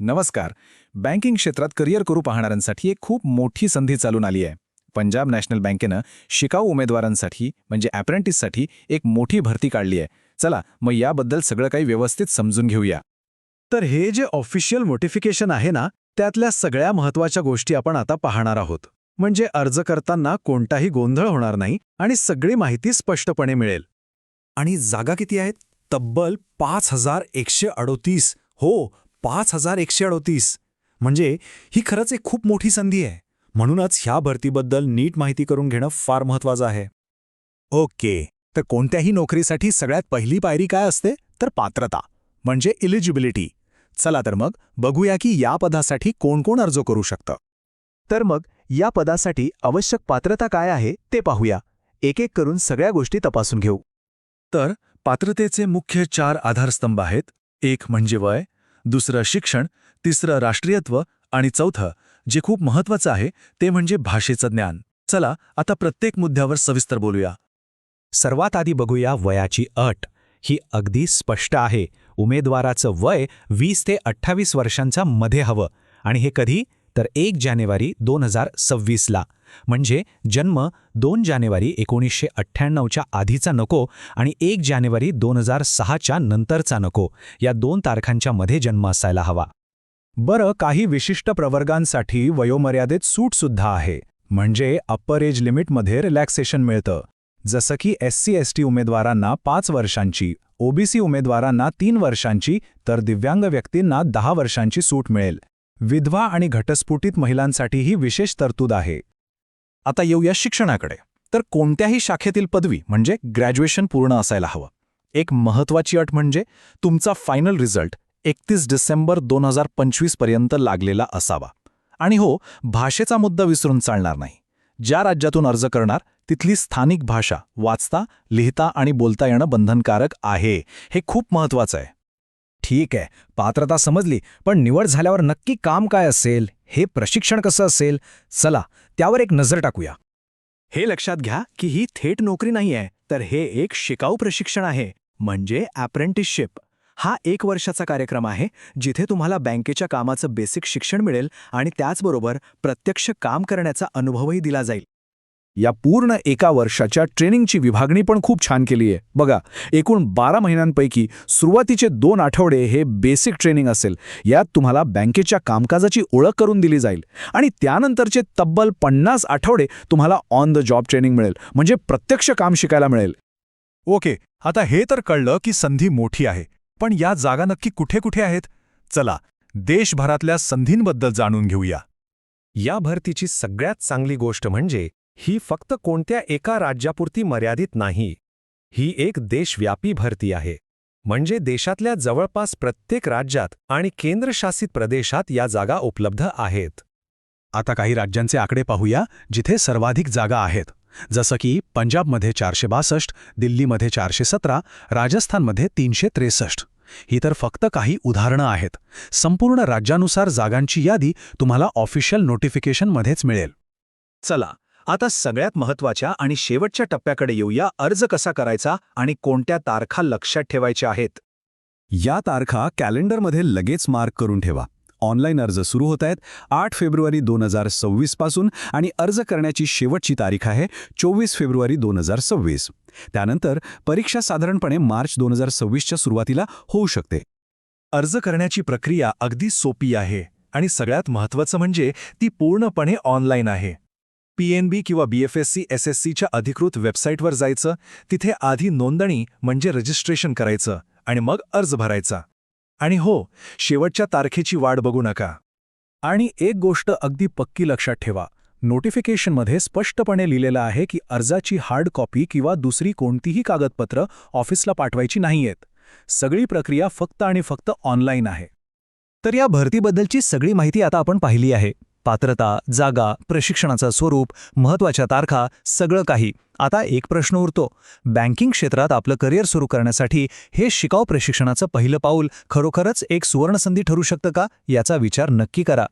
नमस्कार. बँकिंग क्षेत्रात करिअर करू पाहणाऱ्यांसाठी एक खूप मोठी संधी चालून आली आहे. पंजाब नॅशनल बँकेनं शिकाऊ उमेदवारांसाठी म्हणजे अप्रेंटिससाठी एक मोठी भरती काढली आहे. चला मग याबद्दल सगळं काही व्यवस्थित समजून घेऊया. तर हे जे ऑफिशियल नोटिफिकेशन आहे ना, त्यातल्या सगळ्या महत्त्वाच्या गोष्टी आपण आता पाहणार आहोत. म्हणजे अर्ज करताना कोणताही गोंधळ होणार नाही आणि सगळी माहिती स्पष्टपणे मिळेल. आणि जागा किती आहेत? तब्बल 5138. हो, 5138. म्हणजे ही खरंच एक खूप मोठी संधी आहे. म्हणूनच ह्या भरतीबद्दल नीट माहिती करून घेणं फार महत्त्वाचं आहे. ओके, तर कोणत्याही नोकरीसाठी सगळ्यात पहिली पायरी काय असते? तर पात्रता, म्हणजे इलिजिबिलिटी. चला तर मग बघूया की या पदासाठी कोण कोण अर्ज करू शकतं. तर मग या पदासाठी आवश्यक पात्रता काय आहे ते पाहूया. एक एक करून सगळ्या गोष्टी तपासून घेऊ. तर पात्रतेचे मुख्य 4 आधारस्तंभ आहेत. एक म्हणजे वय, दुसरं शिक्षण, तिसरं राष्ट्रीयत्व आणि चौथं, जे खूप महत्त्वाचं आहे, ते म्हणजे भाषेचं ज्ञान. चला आता प्रत्येक मुद्द्यावर सविस्तर बोलूया. सर्वात आधी बघूया वयाची अट. ही अगदी स्पष्ट आहे. उमेदवाराचं वय 20 ते 28 वर्षांच्या मध्ये हवं. आणि हे कधी? तर 1 जानेवारी 2026ला. म्हणजे जन्म 2 जानेवारी 1998च्या आधीचा नको आणि 1 जानेवारी 2006च्या नंतरचा नको. या 2 तारखांच्या मध्ये जन्म असायला हवा. बरं, काही विशिष्ट प्रवर्गांसाठी वयोमर्यादेत सूटसुद्धा आहे. म्हणजे अप्पर एज लिमिटमध्ये रिलॅक्सेशन मिळतं. जसं की SC/ST उमेदवारांना 5 वर्षांची, OBC उमेदवारांना 3 वर्षांची, तर दिव्यांग व्यक्तींना 10 वर्षांची सूट मिळेल. विधवा आणि घटस्फोटित महिलांसाठीही विशेष तरतूद आहे. आता येऊया शिक्षणाकडे. तर कोणत्याही शाखेतील पदवी म्हणजे ग्रॅज्युएशन पूर्ण असायला हवं. एक महत्त्वाची अट म्हणजे तुमचा फायनल रिझल्ट 31 डिसेंबर 2025 पर्यंत लागलेला असावा. आणि हो, भाषेचा मुद्दा विसरून चालणार नाही. ज्या राज्यातून अर्ज करणार तिथली स्थानिक भाषा वाचता, लिहिता आणि बोलता येणं बंधनकारक आहे. हे खूप महत्त्वाचं आहे. ठीक आहे, पात्रता समजली, पण निवड झाल्यावर नक्की काम काय असेल, हे प्रशिक्षण कसं असेल, चला त्यावर एक नजर टाकूया. हे लक्षात घ्या की ही थेट नोकरी नाही आहे, तर हे एक शिकाऊ प्रशिक्षण आहे. म्हणजे अप्रेंटिसशिप. हा 1 वर्षाचा कार्यक्रम आहे, जिथे तुम्हाला बँकेच्या कामाचं बेसिक शिक्षण मिळेल आणि त्याचबरोबर प्रत्यक्ष काम करण्याचा अनुभवही दिला जाईल. या पूर्ण 1 वर्षाच्या ट्रेनिंगची विभागणी पण खूप छान केली आहे. बघा, एकूण 12 महिन्यांपैकी सुरुवातीचे 2 आठवडे हे बेसिक ट्रेनिंग असेल. यात तुम्हाला बँकेच्या कामकाजाची ओळख करून दिली जाईल आणि त्यानंतरचे तब्बल 50 आठवडे तुम्हाला ऑन द जॉब ट्रेनिंग मिळेल, म्हणजे प्रत्यक्ष काम शिकायला मिळेल. ओके, आता हे तर कळलं की संधी मोठी आहे. पण या जागा नक्की कुठे कुठे आहेत? चला देशभरातल्या संधींबद्दल जाणून घेऊया. या भरतीची सगळ्यात चांगली गोष्ट म्हणजे ही फक्त कोणत्या एका राज्यापुरती मर्यादित नाही. ही एक देशव्यापी भरती आहे. म्हणजे देशातल्या जवळपास प्रत्येक राज्यात आणि केंद्रशासित प्रदेशात या जागा उपलब्ध आहेत. आता काही राज्यांचे आकडे पाहूया जिथे सर्वाधिक जागा आहेत. जसं की पंजाबमध्ये 462, दिल्लीमध्ये 417, राजस्थानमध्ये 363. ही तर फक्त काही उदाहरणं आहेत. संपूर्ण राज्यानुसार जागांची यादी तुम्हाला ऑफिशियल नोटिफिकेशनमध्येच मिळेल. चला आता सगळ्यात महत्त्वाच्या आणि शेवटच्या टप्प्याकडे येऊया. अर्ज कसा करायचा आणि कोणत्या तारखा लक्षात ठेवायच्या आहेत. या तारखा कॅलेंडरमध्ये लगेच मार्क करून ठेवा. ऑनलाईन अर्ज सुरू होत आहेत 8 फेब्रुवारी 2026 पासून आणि अर्ज करण्याची शेवटची तारीख आहे 24 फेब्रुवारी 2026. त्यानंतर परीक्षा साधारणपणे मार्च 2026च्या सुरुवातीला होऊ शकते. अर्ज करण्याची प्रक्रिया अगदी सोपी आहे आणि सगळ्यात महत्त्वाचं म्हणजे ती पूर्णपणे ऑनलाईन आहे. PNB किंवा BFSC SSCच्या अधिकृत वेबसाईटवर जायचं, तिथे आधी नोंदणी म्हणजे रजिस्ट्रेशन करायचं आणि मग अर्ज भरायचा. आणि हो, शेवटच्या तारखेची वाट बघू नका. आणि एक गोष्ट अगदी पक्की लक्षात ठेवा, नोटिफिकेशनमध्ये स्पष्टपणे लिहिलेलं आहे की अर्जाची हार्ड कॉपी किंवा दुसरी कोणतीही कागदपत्र ऑफिसला पाठवायची नाहीयेत. सगळी प्रक्रिया फक्त आणि फक्त ऑनलाईन आहे. तर या भरतीबद्दलची सगळी माहिती आता आपण पाहिली आहे. पात्रता, जागा, प्रशिक्षणाचं स्वरूप, महत्त्वाच्या तारखा, सगळं काही. आता एक प्रश्न उरतो. बँकिंग क्षेत्रात आपलं करिअर सुरू करण्यासाठी हे शिकाऊ प्रशिक्षणाचं पहिलं पाऊल खरोखरच एक सुवर्णसंधी ठरू शकतं का? याचा विचार नक्की करा.